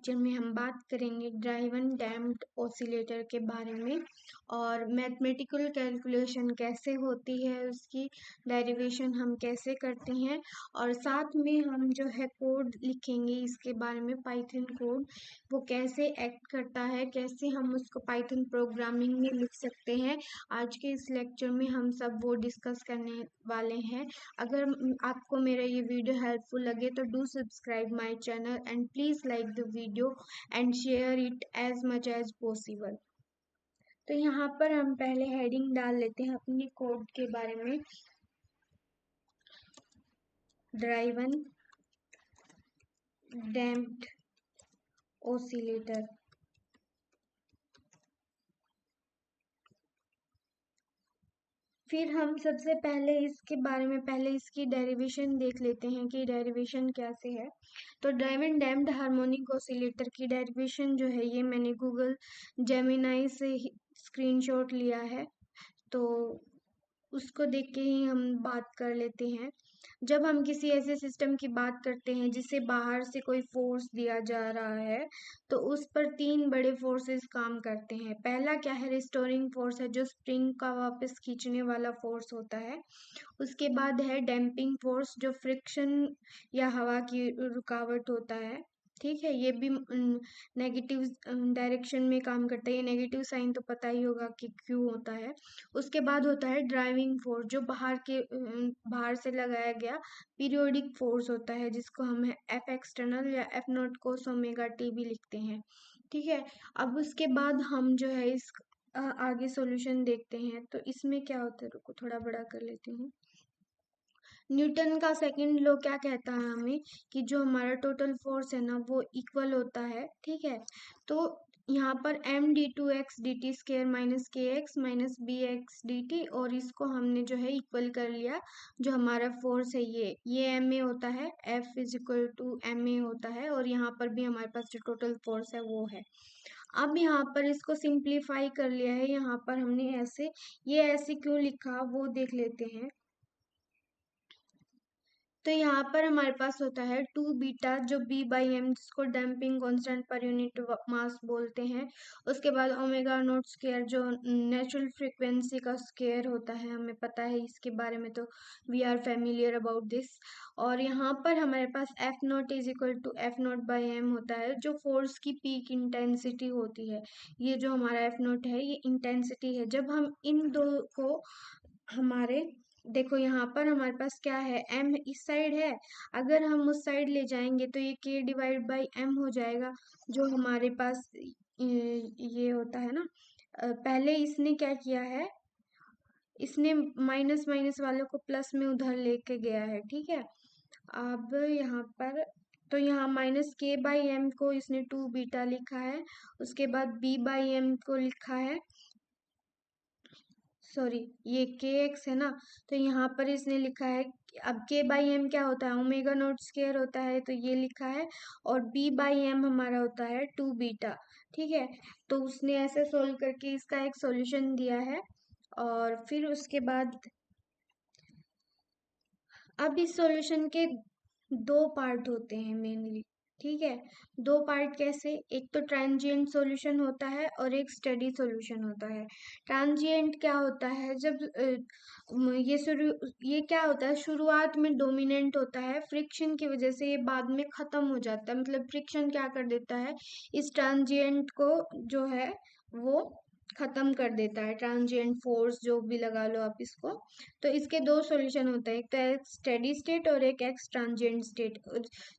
Lecture में हम बात करेंगे ड्राइवन डैम्प्ड ऑसिलेटर के बारे में और मैथमेटिकल कैलकुलेशन कैसे होती है, उसकी डेरिवेशन हम कैसे करते हैं और साथ में हम जो है कोड लिखेंगे इसके बारे में। पाइथन कोड वो कैसे एक्ट करता है, कैसे हम उसको पाइथन प्रोग्रामिंग में लिख सकते हैं, आज के इस लेक्चर में हम सब वो डिस्कस करने वाले हैं। अगर आपको मेरा ये वीडियो हेल्पफुल लगे तो do subscribe my channel and please like the video and share it as much as possible. तो यहाँ पर हम पहले हेडिंग डाल लेते हैं अपने कोड के बारे में। Driven damped oscillator. फिर हम सबसे पहले इसके बारे में पहले इसकी डेरिवेशन देख लेते हैं कि डेरिवेशन कैसे है। तो ड्राइवन डैम्प्ड हार्मोनिक ऑसिलेटर की डेरिवेशन जो है ये मैंने गूगल जेमिनाई से स्क्रीनशॉट लिया है, तो उसको देख के ही हम बात कर लेते हैं। जब हम किसी ऐसे सिस्टम की बात करते हैं जिसे बाहर से कोई फोर्स दिया जा रहा है तो उस पर तीन बड़े फोर्सेस काम करते हैं। पहला क्या है, रिस्टोरिंग फोर्स है जो स्प्रिंग का वापस खींचने वाला फोर्स होता है। उसके बाद है डैम्पिंग फोर्स जो फ्रिक्शन या हवा की रुकावट होता है। ठीक है, ये भी नेगेटिव डायरेक्शन में काम करता है। ये नेगेटिव साइन तो पता ही होगा कि क्यों होता है। उसके बाद होता है ड्राइविंग फोर्स जो बाहर से लगाया गया पीरियोडिक फोर्स होता है, जिसको हम एफ एक्सटर्नल या F not cos omega T भी लिखते हैं। ठीक है, अब उसके बाद हम जो है इस आगे सॉल्यूशन देखते हैं। तो इसमें क्या होता है, रुको थोड़ा बड़ा कर लेती हूँ। न्यूटन का सेकंड लॉ क्या कहता है हमें कि जो हमारा टोटल फोर्स है ना वो इक्वल होता है। ठीक है, तो यहाँ पर M D two X D T square minus K X minus B X D T, और इसको हमने जो है इक्वल कर लिया। जो हमारा फोर्स है ये एम ए होता है, F is equal to M A होता है, और यहाँ पर भी हमारे पास जो टोटल फोर्स है वो है। अब यहाँ पर इसको सिंप्लीफाई कर लिया है, यहाँ पर हमने ऐसे ये ऐसे क्यों लिखा वो देख लेते हैं। तो यहाँ पर हमारे पास होता है टू बीटा जो बी बाई एम, जिसको डैम्पिंग कांस्टेंट पर यूनिट मास बोलते हैं। उसके बाद ओमेगा नॉट स्केयर जो नेचुरल फ्रीक्वेंसी का स्केयर होता है, हमें पता है इसके बारे में, तो we are familiar about this. और यहाँ पर हमारे पास F naught is equal to F naught by M होता है जो फोर्स की पीक इंटेंसिटी होती है। ये जो हमारा एफ नॉट है ये इंटेंसिटी है। जब हम इन दो को हमारे देखो यहाँ पर हमारे पास क्या है, m इस साइड है, अगर हम उस साइड ले जाएंगे तो ये k डिवाइड बाई m हो जाएगा। जो हमारे पास ये होता है ना, पहले इसने क्या किया है, इसने माइनस माइनस वालों को प्लस में उधर लेके गया है। ठीक है, अब यहाँ पर तो यहाँ माइनस के बाई एम को इसने टू बीटा लिखा है, उसके बाद बी बाई एम को लिखा है, सॉरी ये के एक्स है ना, तो यहाँ पर इसने लिखा है। अब के बाई एम क्या होता है, ओमेगा नॉट स्केयर होता है, तो ये लिखा है, और बी बाई एम हमारा होता है टू बीटा। ठीक है, तो उसने ऐसे सोल्व करके इसका एक सॉल्यूशन दिया है। और फिर उसके बाद अब इस सॉल्यूशन के दो पार्ट होते हैं मेनली। ठीक है, दो पार्ट कैसे, एक तो ट्रांजिएंट सॉल्यूशन होता है और एक स्टेडी सॉल्यूशन होता है। ट्रांजिएंट क्या होता है, जब ये क्या होता है, शुरुआत में डोमिनेंट होता है, फ्रिक्शन की वजह से ये बाद में खत्म हो जाता है। मतलब फ्रिक्शन क्या कर देता है, इस ट्रांजिएंट को जो है वो खत्म कर देता है, ट्रांजिएंट फोर्स जो भी लगा लो आप इसको। तो इसके दो सॉल्यूशन होते हैं, एक तो एक्स स्टेडी स्टेट और एक एक्स ट्रांजिएंट स्टेट।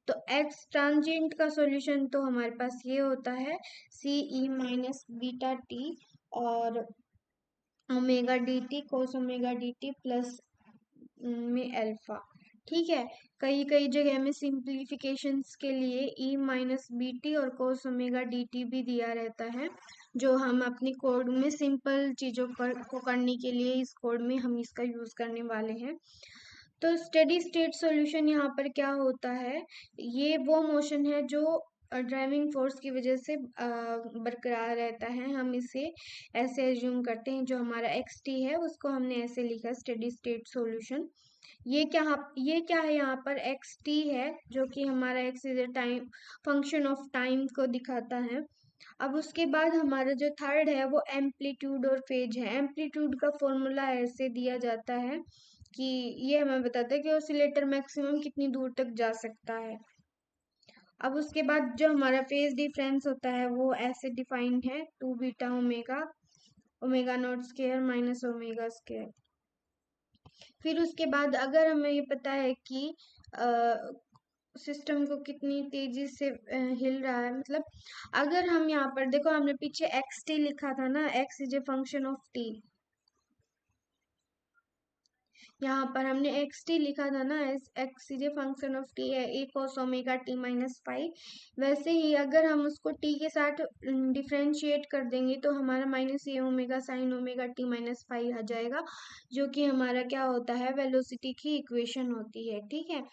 तो एक्स ट्रांजिएंट का सॉल्यूशन तो हमारे पास ये होता है सी ई माइनस बीटा टी और ओमेगा डी टी कोस ओमेगा डी टी प्लस में अल्फा। ठीक है, कई कई जगह में सिंप्लीफिकेशंस के लिए ई माइनस बी टी और कोस ओमेगा डी टी भी दिया रहता है, जो हम अपनी कोड में सिंपल चीज़ों को करने के लिए इस कोड में हम इसका यूज़ करने वाले हैं। तो स्टेडी स्टेट सॉल्यूशन यहाँ पर क्या होता है, ये वो मोशन है जो ड्राइविंग फोर्स की वजह से बरकरार रहता है। हम इसे ऐसे एज्यूम करते हैं, जो हमारा एक्स टी है उसको हमने ऐसे लिखा स्टेडी स्टेट सॉल्यूशन। ये क्या है यहाँ पर एक्स टी है, जो कि हमारा x is time function of time को दिखाता है। अब उसके बाद हमारा जो थर्ड है वो एम्पलीट्यूड और फेज है। एम्पलीट्यूड का फॉर्मूला ऐसे दिया जाता है कि ये हमें बताता है कि ऑसिलेटर मैक्सिमम कितनी दूर तक जा सकता है। अब उसके बाद जो हमारा फेज डिफरेंस होता है वो ऐसे डिफाइंड है, 2 beta omega, omega naught square minus omega square. फिर उसके बाद अगर हमें ये पता है कि सिस्टम को कितनी तेजी से हिल रहा है, मतलब अगर हम यहाँ पर देखो, हमने पीछे एक्स टी लिखा था ना, X is a function of T. यहाँ पर हमने एक्स टी लिखा था ना, X is a function of T है, A cos omega T minus five. वैसे ही अगर हम उसको टी के साथ डिफ्रेंशिएट कर देंगे तो हमारा minus A omega sine omega T minus five आ जाएगा, जो कि हमारा क्या होता है, वेलोसिटी की इक्वेशन होती है। ठीक है,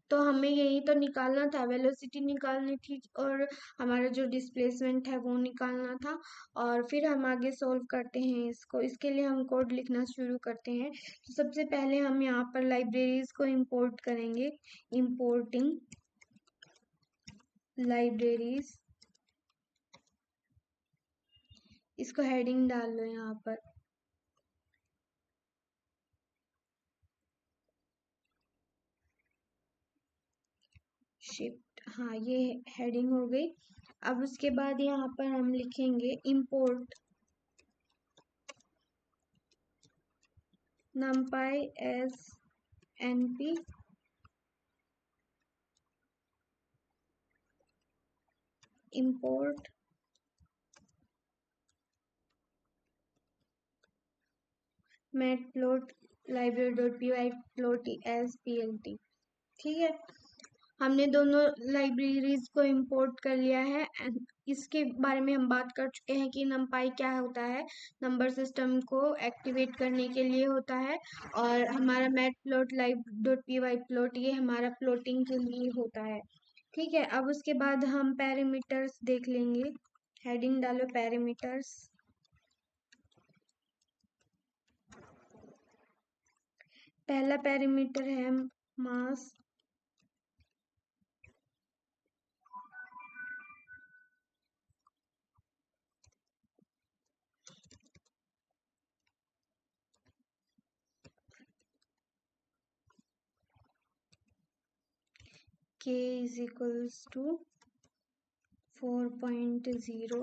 तो हमें यही तो निकालना था, वेलोसिटी निकालनी थी और हमारा जो डिस्प्लेसमेंट है वो निकालना था। और फिर हम आगे सॉल्व करते हैं इसको। इसके लिए हम कोड लिखना शुरू करते हैं। तो सबसे पहले हम यहाँ पर लाइब्रेरीज को इंपोर्ट करेंगे। इंपोर्टिंग लाइब्रेरीज, इसको हेडिंग डाल लो यहाँ पर। शिफ्ट, हाँ ये हेडिंग हो गई। अब उसके बाद यहाँ पर हम लिखेंगे import numpy as np import matplot library.py plot as plt। ठीक है, हमने दोनों लाइब्रेरीज को इंपोर्ट कर लिया है। इसके बारे में हम बात कर चुके हैं कि numpy क्या होता है, नंबर सिस्टम को एक्टिवेट करने के लिए होता है। और हमारा matplot plot ये हमारा प्लॉटिंग के लिए होता है। ठीक है, अब उसके बाद हम पैरामीटर्स देख लेंगे। हेडिंग डालो पैरामीटर्स। पहला पैरामीटर है मास, k is equals to 4.0,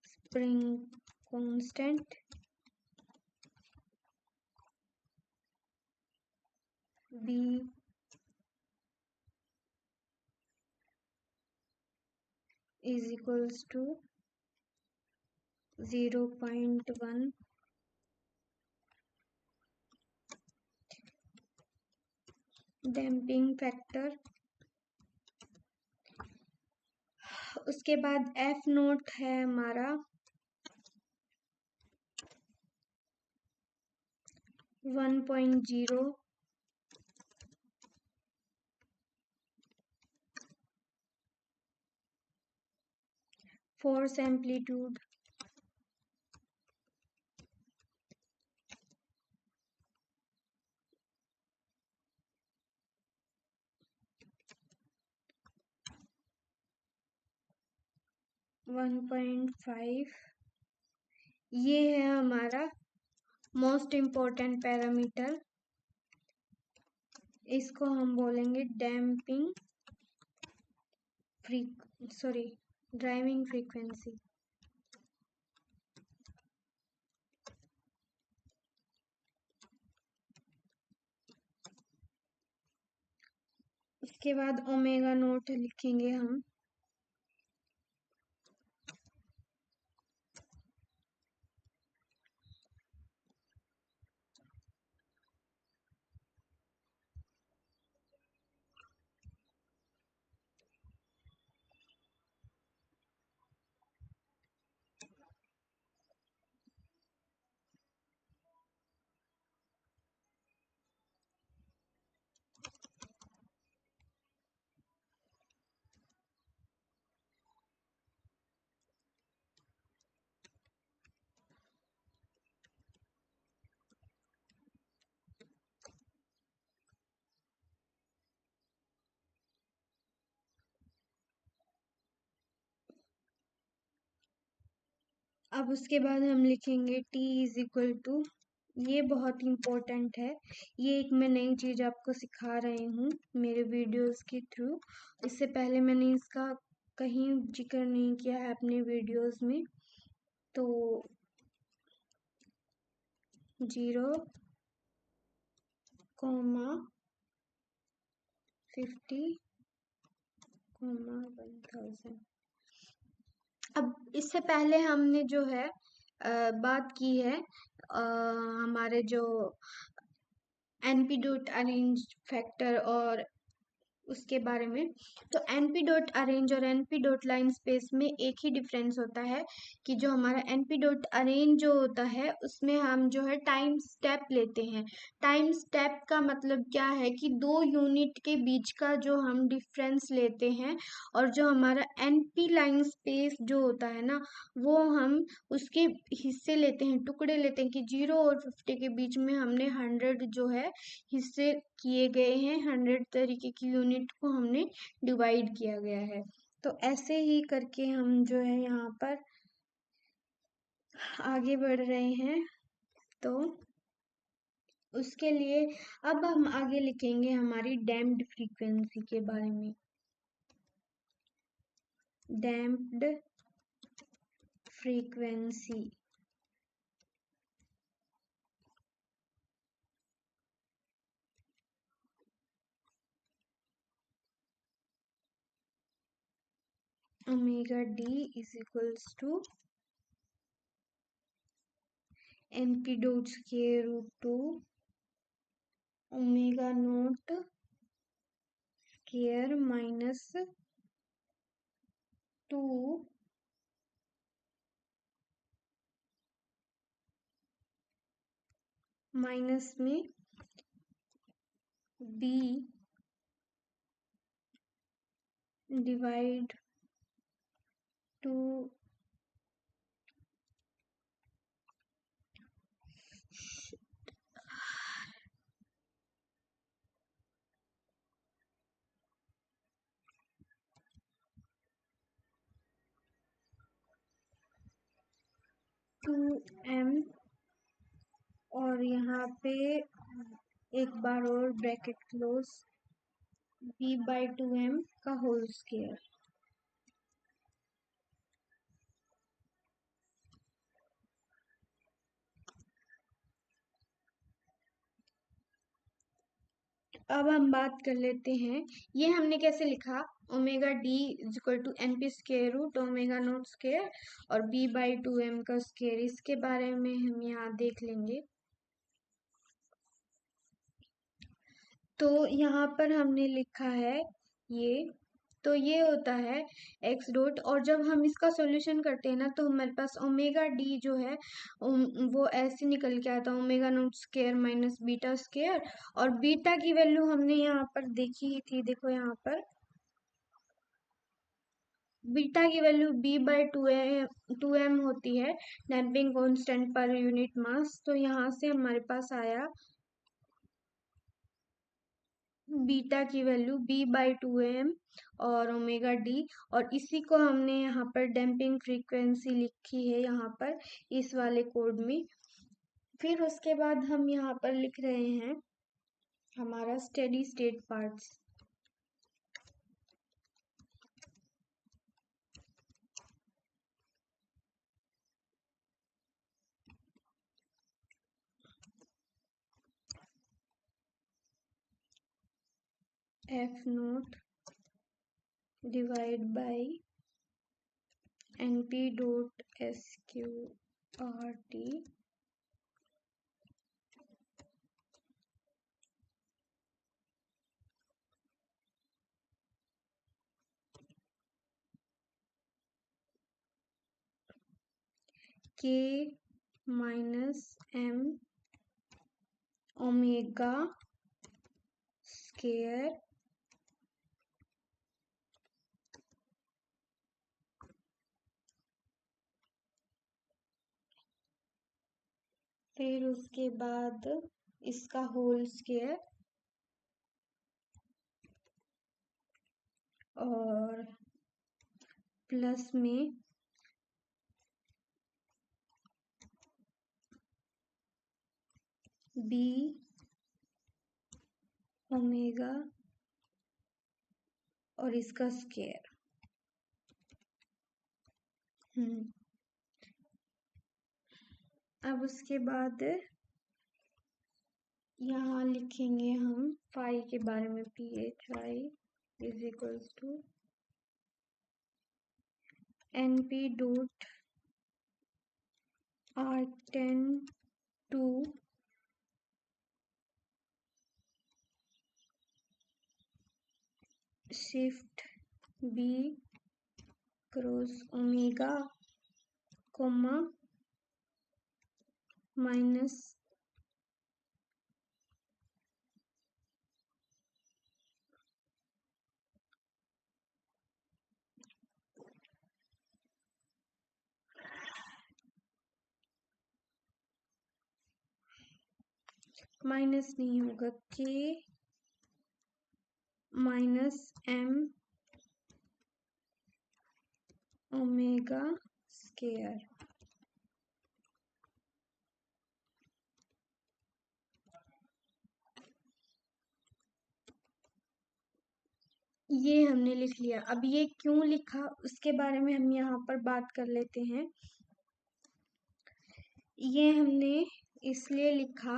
spring constant, b is equals to 0.1, damping factor. उसके बाद एफ नोट है हमारा 1.0, फोर्स एम्पलीट्यूड 1.5। ये है हमारा मोस्ट इम्पोर्टेंट पैरामीटर, इसको हम बोलेंगे डैम्पिंग ड्राइविंग फ्रीक्वेंसी। उसके बाद ओमेगा नोट लिखेंगे हम। अब उसके बाद हम लिखेंगे t इज इक्वल टू, ये बहुत इम्पोर्टेंट है, ये एक मैं नई चीज़ आपको सिखा रही हूँ मेरे वीडियोस के थ्रू। इससे पहले मैंने इसका कहीं जिक्र नहीं किया है अपने वीडियोस में। तो 0, 50, 1000। अब इससे पहले हमने जो है बात की है हमारे जो एनपी डॉट अरेंज फैक्टर और उसके बारे में। तो एनपी डॉट अरेंज और एनपी डॉट लाइन स्पेस में एक ही डिफरेंस होता है कि जो हमारा एनपी डॉट अरेंज जो होता है उसमें हम जो है टाइम स्टेप लेते हैं। टाइम स्टेप का मतलब क्या है कि 2 यूनिट के बीच का जो हम डिफरेंस लेते हैं, और जो हमारा एनपी लाइन स्पेस जो होता है ना, वो हम उसके हिस्से लेते हैं, टुकड़े लेते हैं कि 0 और 50 के बीच में हमने 100 जो है हिस्से किए गए हैं, 100 तरीके की यूनिट को हमने डिवाइड किया गया है। तो ऐसे ही करके हम जो है यहाँ पर आगे बढ़ रहे हैं। तो उसके लिए अब हम आगे लिखेंगे हमारी डैम्प्ड फ्रीक्वेंसी के बारे में। Damped frequency omega D is equals to np dot square root 2 omega naught square minus 2 minus में b डिवाइड 2 2m, और यहाँ पे एक बार और ब्रैकेट क्लोज, b/2m का होल स्क्वायर। अब हम बात कर लेते हैं, ये हमने कैसे लिखा, omega D is equal to np square root omega naught square और b/2m का स्क्वायर, इसके बारे में हम यहाँ देख लेंगे। तो यहाँ पर हमने लिखा है ये, तो ये होता है एक्स डॉट, और जब हम इसका सॉल्यूशन करते हैं ना तो हमारे पास ओमेगा डी जो है वो ऐसे निकल के आता है, omega naught square minus beta square, और बीटा की वैल्यू हमने यहाँ पर देखी ही थी, देखो यहाँ पर बीटा की वैल्यू b/2m होती है, डैम्पिंग कांस्टेंट पर यूनिट मास। तो यहाँ से हमारे पास आया बीटा की वैल्यू b/2m और ओमेगा डी, और इसी को हमने यहाँ पर डैम्पिंग फ्रीक्वेंसी लिखी है यहाँ पर इस वाले कोड में। फिर उसके बाद हम यहाँ पर लिख रहे हैं हमारा steady state parts. F naught divide by np dot sqrt k minus m omega square फिर उसके बाद इसका होल स्क्वायर और प्लस में बी ओमेगा और इसका स्क्वायर। अब उसके बाद यहाँ लिखेंगे हम फाई के बारे में, P H I is equals to N P dot R 10 to shift B cross omega comma minus minus नहीं होगा, के माइनस एम ओमेगा स्क्वायर। ये हमने लिख लिया। अब ये क्यों लिखा उसके बारे में हम यहाँ पर बात कर लेते हैं। ये हमने इसलिए लिखा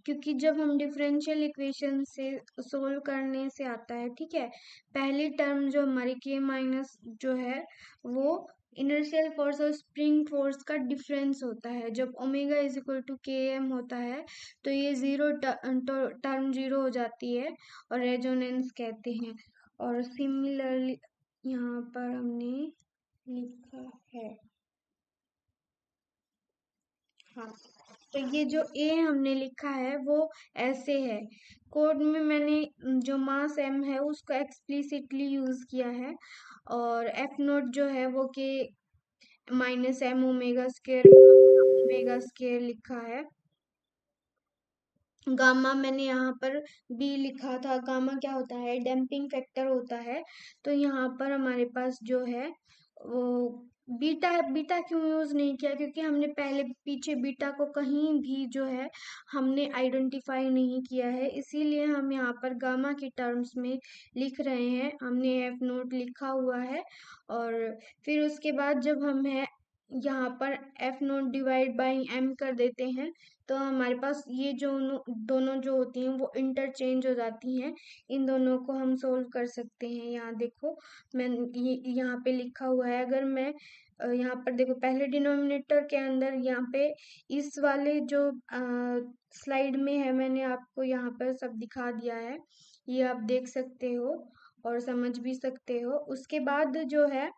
क्योंकि जब हम डिफरेंशियल इक्वेशन से सोल्व करने से आता है, ठीक है, पहली टर्म जो हमारी के माइनस जो है वो इनर्शियल फोर्स और स्प्रिंग फोर्स का डिफरेंस होता है। जब ओमेगा इज इक्वल टू के एम होता है तो ये टर्म जीरो हो जाती है और रेजोनेंस कहते हैं। और सिमिलरली यहाँ पर हमने लिखा है, हाँ, तो ये जो ए हमने लिखा है वो ऐसे है। कोड में मैंने जो मास एम है उसको एक्सप्लिसिटली यूज किया है और एफ नोट जो है वो के माइनस एम ओमेगा स्केयर लिखा है। गामा मैंने यहाँ पर बी लिखा था। गामा क्या होता है, डैम्पिंग फैक्टर होता है। तो यहाँ पर हमारे पास जो है वो बीटा, बीटा क्यों यूज नहीं किया, क्योंकि हमने पहले पीछे बीटा को कहीं भी जो है हमने आइडेंटिफाई नहीं किया है, इसीलिए हम यहाँ पर गामा की टर्म्स में लिख रहे हैं। हमने एफ नोट लिखा हुआ है और फिर उसके बाद जब हम है यहाँ पर F naught divide by M कर देते हैं तो हमारे पास ये जो दोनों जो होती हैं वो इंटरचेंज हो जाती हैं। इन दोनों को हम सोल्व कर सकते हैं। यहाँ देखो मैं ये यहाँ पे लिखा हुआ है। अगर मैं यहाँ पर देखो पहले डिनोमिनेटर के अंदर यहाँ पे इस वाले जो स्लाइड में है मैंने आपको यहाँ पर सब दिखा दिया है, ये आप देख सकते हो और समझ भी सकते हो। उसके बाद जो है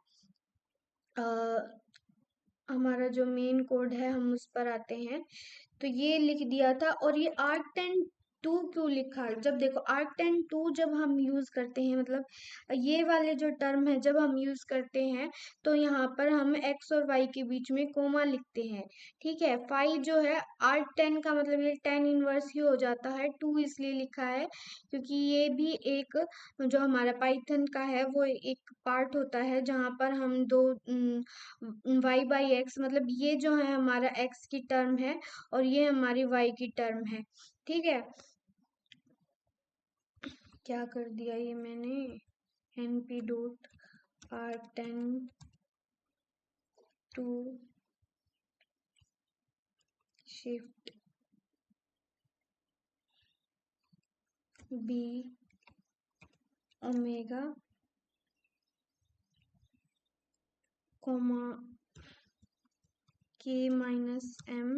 हमारा जो मेन कोड है हम उस पर आते हैं। तो ये लिख दिया था। और ये arctan2 क्यों लिखा है, जब देखो arctan2 जब हम यूज करते हैं, मतलब ये वाले जो टर्म है जब हम यूज करते हैं तो यहाँ पर हम x और y के बीच में कोमा लिखते हैं, ठीक है। फाई जो है arctan का मतलब ये tan इनवर्स ही हो जाता है। 2 इसलिए लिखा है क्योंकि ये भी एक जो हमारा पाइथन का है वो एक पार्ट होता है जहाँ पर हम दो y बाई एक्स, मतलब ये जो है हमारा x की टर्म है और ये हमारी y की टर्म है, ठीक है। क्या कर दिया ये मैंने, N P dot R 10 to shift B omega comma के माइनस एम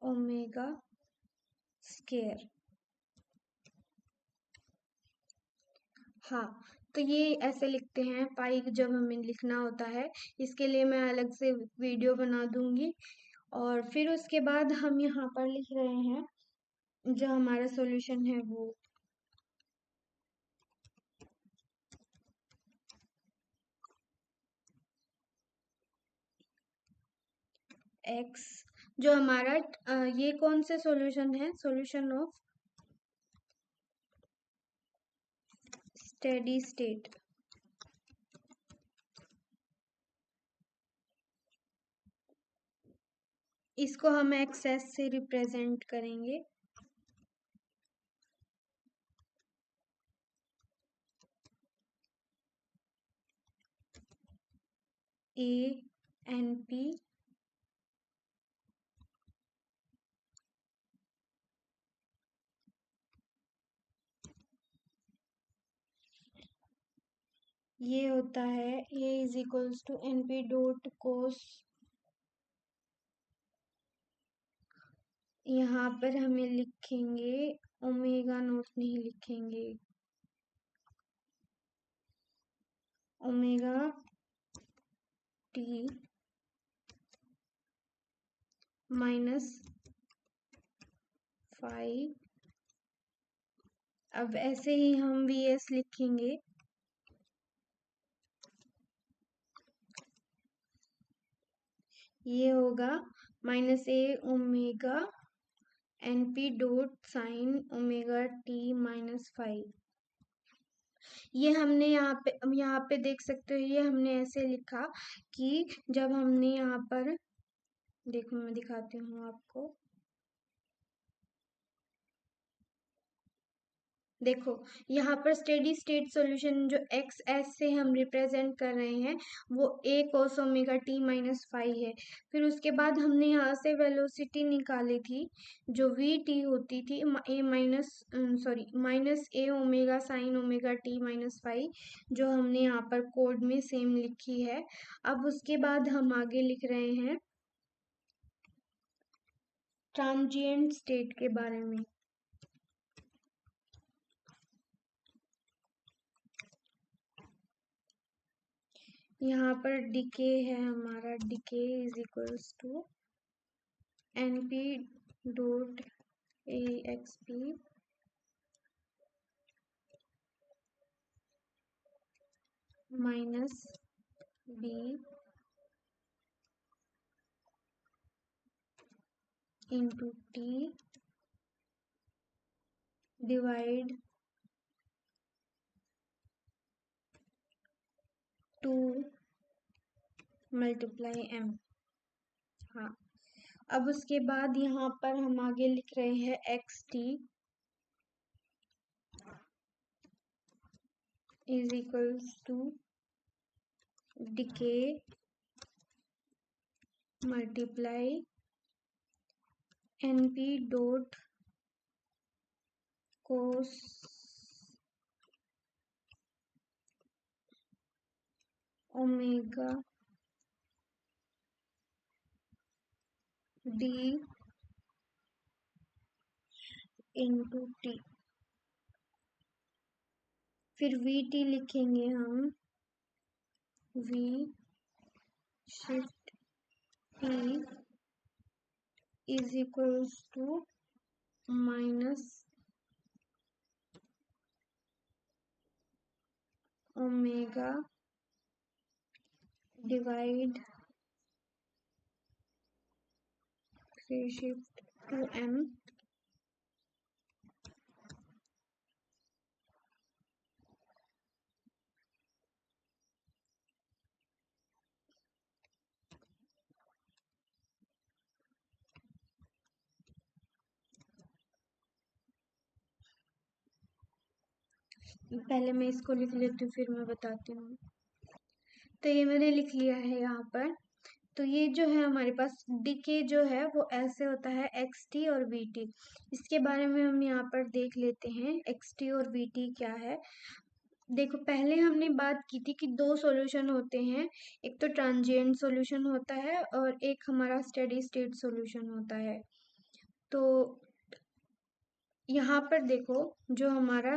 ओमेगा स्केयर। हाँ, तो ये ऐसे लिखते हैं पाई जब हमें लिखना होता है। इसके लिए मैं अलग से वीडियो बना दूंगी। और फिर उसके बाद हम यहाँ पर लिख रहे हैं जो हमारा सॉल्यूशन है वो x, जो हमारा ये कौन से सॉल्यूशन है, सॉल्यूशन ऑफ स्टेडी स्टेट। इसको हम एक्सेस से रिप्रेजेंट करेंगे। ANP ये होता है A is equals to NP dot cos. यहाँ पर हमें लिखेंगे ओमेगा नोट, नहीं लिखेंगे ओमेगा टी माइनस 5। अब ऐसे ही हम VS लिखेंगे, ये होगा -A omega NP dot sign omega T -5। ये हमने यहाँ पे देख सकते हो, ये हमने ऐसे लिखा कि जब हमने यहाँ पर, देखो मैं दिखाती हूँ आपको, देखो यहाँ पर स्टेडी स्टेट सॉल्यूशन जो एक्स एस से हम रिप्रेजेंट कर रहे हैं वो A cos ओमेगा टी -5 है। फिर उसके बाद हमने यहाँ से वेलोसिटी निकाली थी जो VT होती थी -A omega sine omega T -5, जो हमने यहाँ पर कोड में सेम लिखी है। अब उसके बाद हम आगे लिख रहे हैं ट्रांजिएंट स्टेट के बारे में। यहाँ पर डिके है हमारा, decay is equals to NP dot AXP minus B into T divide 2 multiply M। हाँ, अब उसके बाद यहाँ पर हम आगे लिख रहे हैं XT is equals to decay multiply NP dot cos omega D into T। फिर VT लिखेंगे हम, V shift T is equals to minus omega divide 3 shift 2M। पहले मैं इसको लिख लेती हूँ फिर मैं बताती हूँ। तो ये मैंने लिख लिया है यहाँ पर। तो ये जो है हमारे पास डिके जो है वो ऐसे होता है XT और VT। इसके बारे में हम यहाँ पर देख लेते हैं XT और VT क्या है। देखो पहले हमने बात की थी कि दो सॉल्यूशन होते हैं, एक तो ट्रांजिएंट सॉल्यूशन होता है और एक हमारा स्टेडी स्टेट सॉल्यूशन होता है। तो यहाँ पर देखो जो हमारा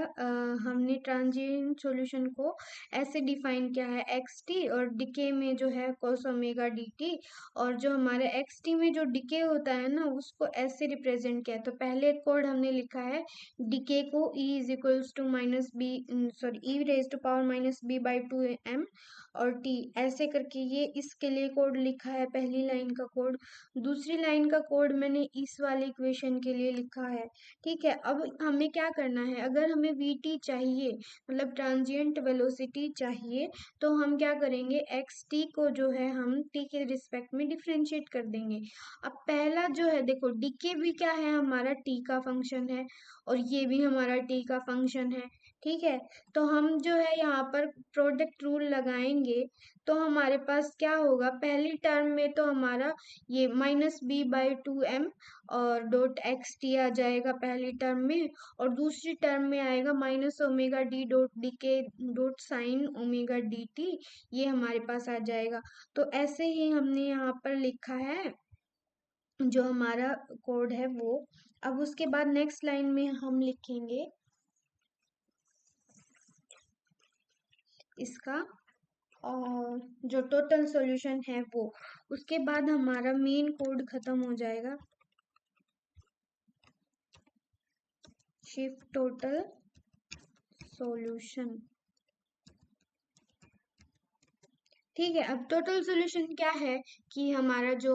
हमने ट्रांजिएंट सॉल्यूशन को ऐसे डिफाइन किया है XT, और डिके में जो है cos ओमेगा DT, और जो हमारे XT में जो डिके होता है ना उसको ऐसे रिप्रेजेंट किया है। तो पहले कोड हमने लिखा है डिके को E is equals to E raise to power -B/2M और T ऐसे करके, ये इसके लिए कोड लिखा है पहली लाइन का कोड। दूसरी लाइन का कोड मैंने इस वाले इक्वेशन के लिए लिखा है। ठीक है, अब हमें क्या करना है, अगर हमें वीटी चाहिए मतलब ट्रांजिएंट वेलोसिटी चाहिए, तो हम क्या करेंगे, एक्स टी को जो है हम टी के रिस्पेक्ट में डिफ्रेंशिएट कर देंगे। अब पहला जो है देखो, डीके भी क्या है, हमारा टी का फंक्शन है, और ये भी हमारा टी का फंक्शन है। ठीक है, तो हम जो है यहाँ पर प्रोडक्ट रूल लगाएंगे, तो हमारे पास क्या होगा, पहली टर्म में तो हमारा ये -b/2m और डॉट एक्स टी आ जाएगा पहली टर्म में, और दूसरी टर्म में आएगा -ओमेगा डी डॉट डी के dot sine omega D T, ये हमारे पास आ जाएगा। तो ऐसे ही हमने यहाँ पर लिखा है जो हमारा कोड है वो। अब उसके बाद नेक्स्ट लाइन में हम लिखेंगे इसका और जो टोटल सॉल्यूशन है वो। उसके बाद हमारा मेन कोड खत्म हो जाएगा, शिफ्ट टोटल सॉल्यूशन। ठीक है, अब टोटल सॉल्यूशन क्या है कि हमारा जो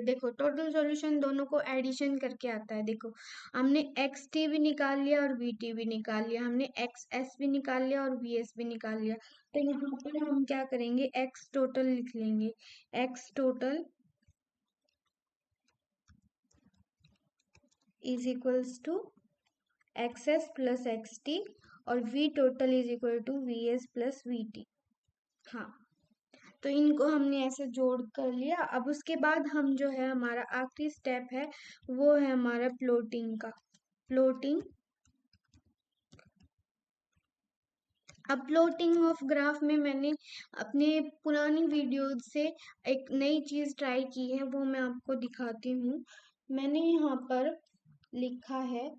देखो टोटल सॉल्यूशन दोनों को एडिशन करके आता है। देखो हमने एक्स टी भी निकाल लिया और वी टी भी निकाल लिया, हमने एक्स एस भी निकाल लिया और वी एस भी निकाल लिया। तो यहाँ पर हम क्या करेंगे, एक्स टोटल लिख लेंगे, X total is equals to X S plus X T, और V total is equal to V S plus V T. हाँ, तो इनको हमने ऐसे जोड़ कर लिया। अब उसके बाद हम जो है हमारा आखिरी स्टेप है वो है हमारा प्लॉटिंग का, प्लॉटिंग। अब प्लॉटिंग ऑफ ग्राफ में मैंने अपने पुरानी वीडियो से एक नई चीज ट्राई की है, वो मैं आपको दिखाती हूँ। मैंने यहाँ पर लिखा है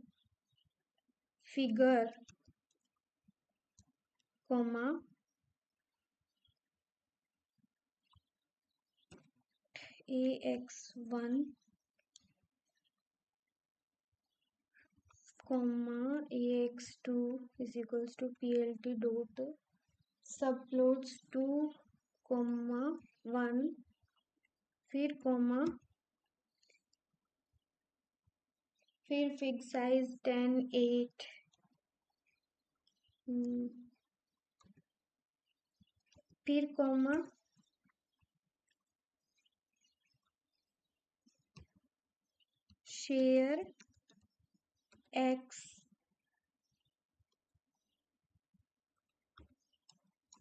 figure comma AX1 AX2 is equals to PLT dot subplots 2, 1 फिर कोमा फिर फिग साइज 10, 8 फिर comma share x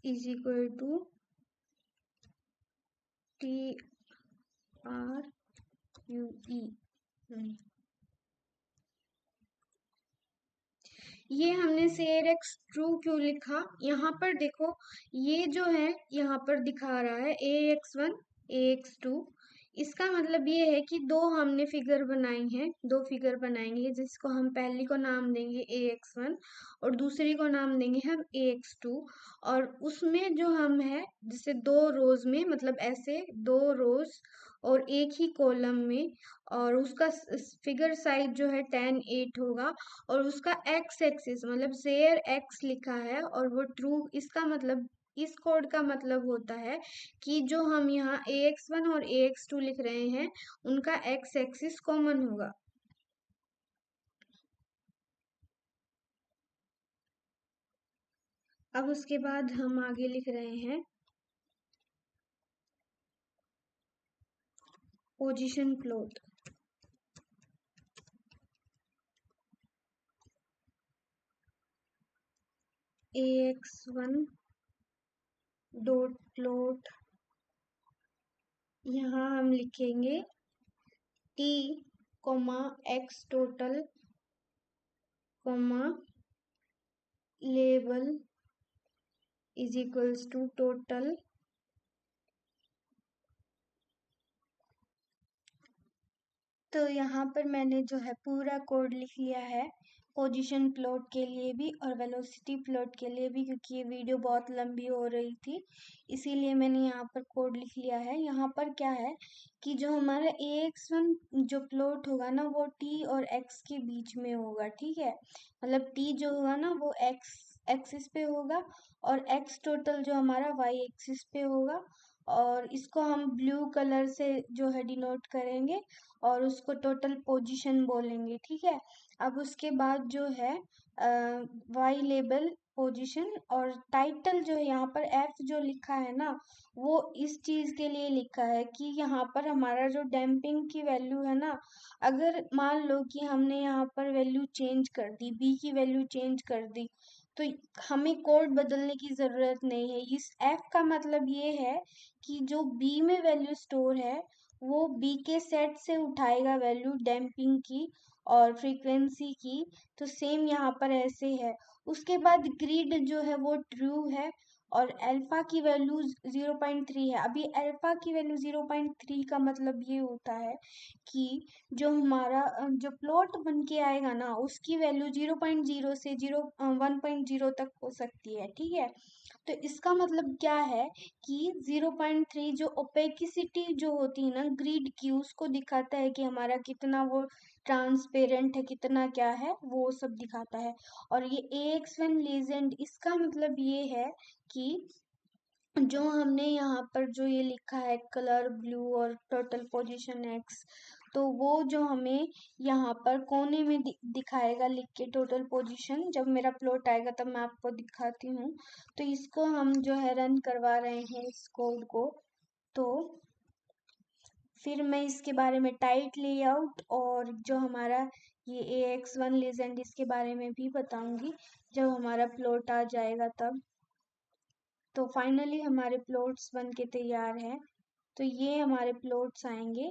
is equal to TRUE। ये हमने शेयर एक्स ट्रू क्यों लिखा, यहाँ पर देखो ये जो है यहाँ पर दिखा रहा है AX1 AX2, इसका मतलब ये है कि दो हमने फिगर बनाई है, दो फिगर बनाएंगे जिसको हम पहली को नाम देंगे AX1 और दूसरी को नाम देंगे हम AX2। और उसमें जो हम है जैसे दो रोज में, मतलब ऐसे दो रोज और एक ही कॉलम में, और उसका फिगर साइज जो है 10, 8 होगा, और उसका एक्स एक्सिस मतलब शेयर एक्स लिखा है और वो ट्रू। इसका मतलब इस कोड का मतलब होता है कि जो हम यहाँ AX1 और AX2 लिख रहे हैं उनका एक्स एक्सिस कॉमन होगा। अब उसके बाद हम आगे लिख रहे हैं position plot. AX1 dot plot, यहाँ हम लिखेंगे T, X total, level is equals to total. तो यहाँ पर मैंने जो है पूरा कोड लिख लिया है, पोजीशन प्लॉट के लिए भी और वेलोसिटी प्लॉट के लिए भी, क्योंकि ये वीडियो बहुत लंबी हो रही थी इसीलिए मैंने यहाँ पर कोड लिख लिया है। यहाँ पर क्या है कि जो हमारा AX1 जो प्लॉट होगा ना वो T और X के बीच में होगा। ठीक है, मतलब T जो होगा ना वो X एक्सिस पे होगा और X टोटल जो हमारा Y एक्सिस पे होगा, और इसको हम ब्लू कलर से जो है डिनोट करेंगे और उसको टोटल पोजीशन बोलेंगे, ठीक है। अब उसके बाद जो है वाई लेबल पोजीशन और टाइटल जो है यहाँ पर एफ जो लिखा है ना, वो इस चीज के लिए लिखा है कि यहाँ पर हमारा जो डैम्पिंग की वैल्यू है ना, अगर मान लो कि हमने यहाँ पर वैल्यू चेंज कर दी, बी की वैल्यू चेंज कर दी, तो हमें कोड बदलने की जरूरत नहीं है। इस एफ का मतलब ये है कि जो बी में वैल्यू स्टोर है वो बी के सेट से उठाएगा वैल्यू डैम्पिंग की और फ्रीक्वेंसी की। तो सेम यहाँ पर ऐसे है। उसके बाद ग्रिड जो है वो ट्रू है और अल्फा की वैल्यू 0.3 है। अभी अल्फा की वैल्यू 0.3 का मतलब ये होता है कि जो हमारा जो प्लॉट बन के आएगा ना, उसकी वैल्यू 0.0 से 1.0 तक हो सकती है, ठीक है। तो इसका मतलब क्या है कि 0.3 जो ओपेकिसिटी जो होती है ना ग्रिड की, उसको दिखाता है कि हमारा कितना वो ट्रांसपेरेंट है, कितना क्या है, वो सब दिखाता है। और ये AX1 लीजेंड, इसका मतलब ये है कि जो हमने यहाँ पर जो ये लिखा है कलर ब्लू और टोटल पोजीशन एक्स, तो वो जो हमें यहाँ पर कोने में दिखाएगा लिख के टोटल पोजीशन। जब मेरा प्लॉट आएगा तब मैं आपको दिखाती हूँ। तो इसको हम जो है रन करवा रहे हैं इस कोड को। तो फिर मैं इसके बारे में टाइट लेआउट और जो हमारा ये AX1 लीजेंड इसके बारे में भी बताऊंगी जब हमारा प्लॉट आ जाएगा तब। तो फाइनली हमारे प्लॉट्स बन के तैयार हैं। तो ये हमारे प्लॉट्स आएंगे।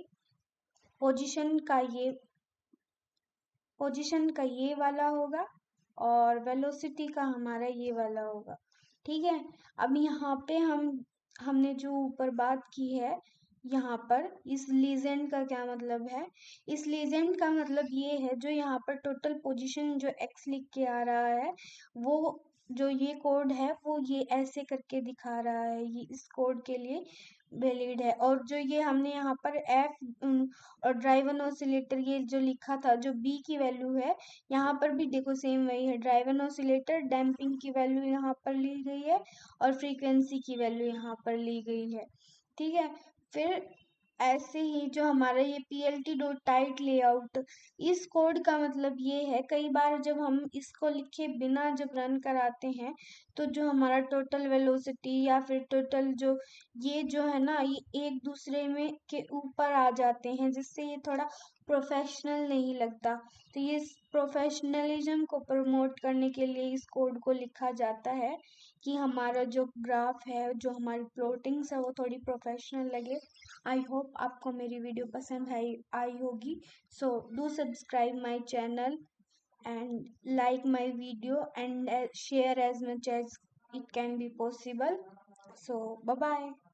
पोजीशन का ये पोजीशन का ये वाला होगा और वेलोसिटी का हमारा ये वाला होगा, ठीक है। अब यहाँ पे हमने जो ऊपर बात की है, यहाँ पर इस लीजेंड का क्या मतलब है। इस लीजेंड का मतलब ये है जो यहाँ पर टोटल पोजीशन जो एक्स लिख के आ रहा है, वो जो ये कोड है वो ये ऐसे करके दिखा रहा है, ये इस कोड के लिए वैलिड है। और जो ये हमने यहाँ पर एफ और ड्राइवन ऑसिलेटर ये जो लिखा था, जो बी की वैल्यू है, यहाँ पर भी देखो सेम वही है। ड्राइवन ऑसिलेटर डैम्पिंग की वैल्यू यहाँ पर ली गई है और फ्रीक्वेंसी की वैल्यू यहाँ पर ली गई है, ठीक है। फिर ऐसे ही जो हमारा ये PLT डॉट टाइट लेआउट, इस कोड का मतलब ये है, कई बार जब हम इसको लिखे बिना जब रन कराते हैं, तो जो हमारा टोटल वेलोसिटी या फिर टोटल जो ये जो है ना, ये एक दूसरे में के ऊपर आ जाते हैं, जिससे ये थोड़ा प्रोफेशनल नहीं लगता। तो ये प्रोफेशनलिज्म को प्रमोट करने के लिए इस कोड को लिखा जाता है कि हमारा जो ग्राफ है, जो हमारी प्लॉटिंग्स है, वो थोड़ी प्रोफेशनल लगे। आई होप आपको मेरी वीडियो पसंद आई होगी। So do subscribe my channel and like my video and share as much as it can be possible. So bye bye.